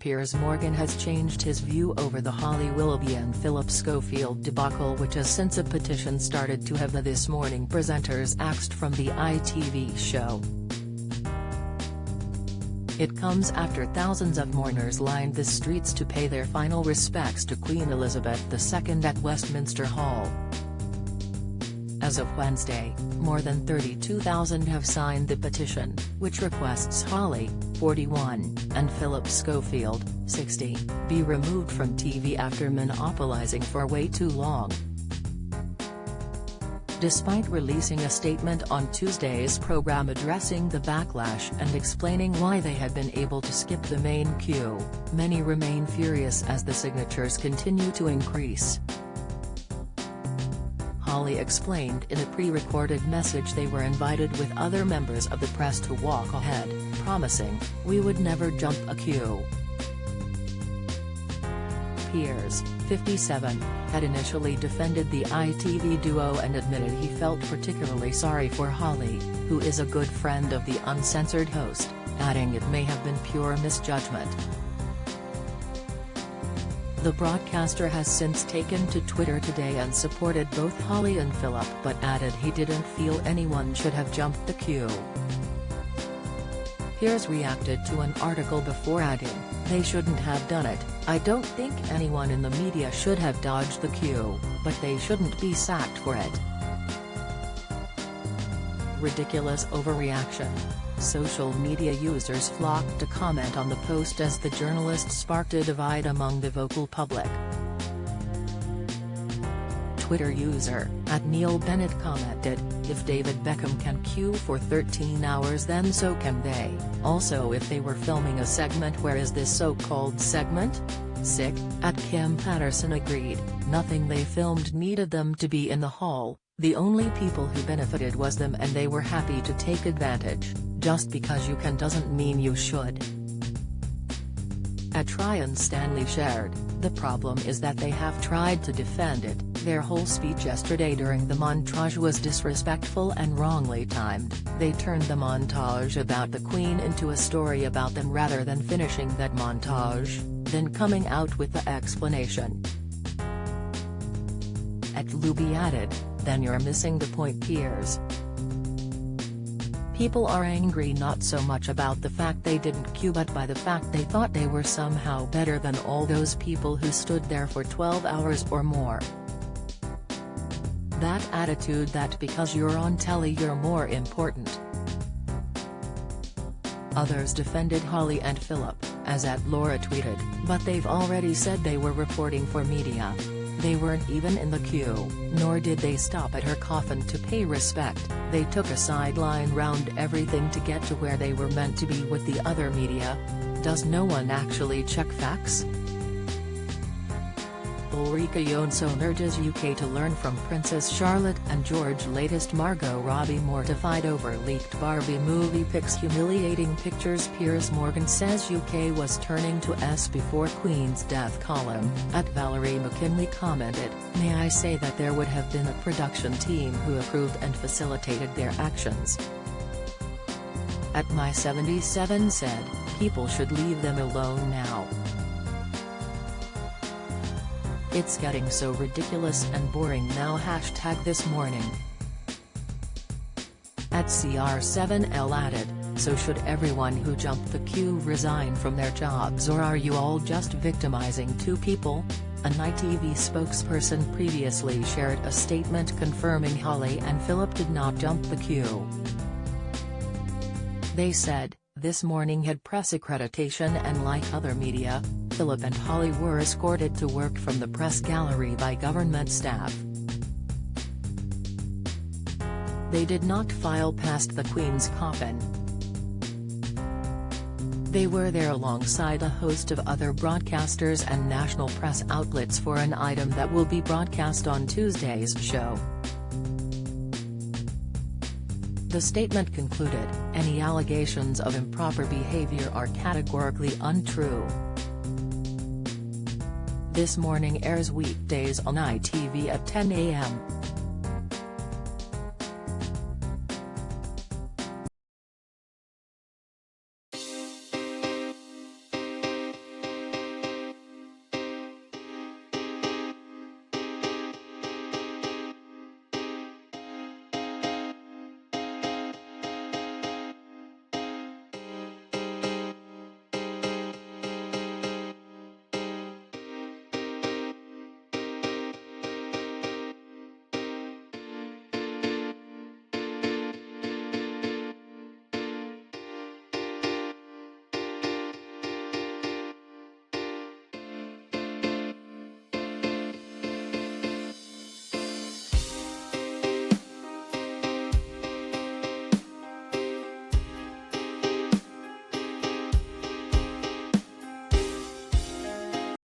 Piers Morgan has changed his view over the Holly Willoughby and Philip Schofield debacle, which has since a petition started to have the This Morning presenters axed from the ITV show. It comes after thousands of mourners lined the streets to pay their final respects to Queen Elizabeth II at Westminster Hall. As of Wednesday, more than 32,000 have signed the petition, which requests Holly, 41, and Philip Schofield, 60, be removed from TV after monopolizing for way too long. Despite releasing a statement on Tuesday's program addressing the backlash and explaining why they had been able to skip the main queue, many remain furious as the signatures continue to increase. Holly explained in a pre-recorded message they were invited with other members of the press to walk ahead, promising, "We would never jump a queue." Piers, 57, had initially defended the ITV duo and admitted he felt particularly sorry for Holly, who is a good friend of the uncensored host, adding it may have been pure misjudgment. The broadcaster has since taken to Twitter today and supported both Holly and Philip, but added he didn't feel anyone should have jumped the queue. Piers reacted to an article before adding, "They shouldn't have done it. I don't think anyone in the media should have dodged the queue, but they shouldn't be sacked for it." Ridiculous overreaction. Social media users flocked to comment on the post as the journalist sparked a divide among the vocal public. Twitter user @NeilBennett commented, "If David Beckham can queue for 13 hours, then so can they. Also, if they were filming a segment, where is this so-called segment? Sick." @Kim Patterson agreed, "Nothing they filmed needed them to be in the hall. The only people who benefited was them, and they were happy to take advantage. Just because you can doesn't mean you should." Ryan Stanley shared, "The problem is that they have tried to defend it. Their whole speech yesterday during the montage was disrespectful and wrongly timed. They turned the montage about the Queen into a story about them rather than finishing that montage, then coming out with the explanation." Luby added, "Then you're missing the point, Piers. People are angry not so much about the fact they didn't queue, but by the fact they thought they were somehow better than all those people who stood there for 12 hours or more. That attitude that because you're on telly you're more important." Others defended Holly and Philip, as @Laura tweeted, "But they've already said they were reporting for media. They weren't even in the queue, nor did they stop at her coffin to pay respect. They took a sideline round everything to get to where they were meant to be with the other media. Does no one actually check facts?" Ulrika Jonsson urges UK to learn from Princess Charlotte and George. Latest Margot Robbie mortified over leaked Barbie movie pics. Humiliating pictures. Piers Morgan says UK was turning to S before Queen's death. Column @Valerie McKinley commented, "May I say that there would have been a production team who approved and facilitated their actions." @My77 said, "People should leave them alone now. It's getting so ridiculous and boring now." #This Morning. @CR7L added, "So should everyone who jumped the queue resign from their jobs, or are you all just victimizing two people?" An ITV spokesperson previously shared a statement confirming Holly and Philip did not jump the queue. They said, This Morning had press accreditation, and like other media, Philip and Holly were escorted to work from the press gallery by government staff. They did not file past the Queen's coffin. They were there alongside a host of other broadcasters and national press outlets for an item that will be broadcast on Tuesday's show. The statement concluded, "Any allegations of improper behavior are categorically untrue." This Morning airs weekdays on ITV at 10 a.m.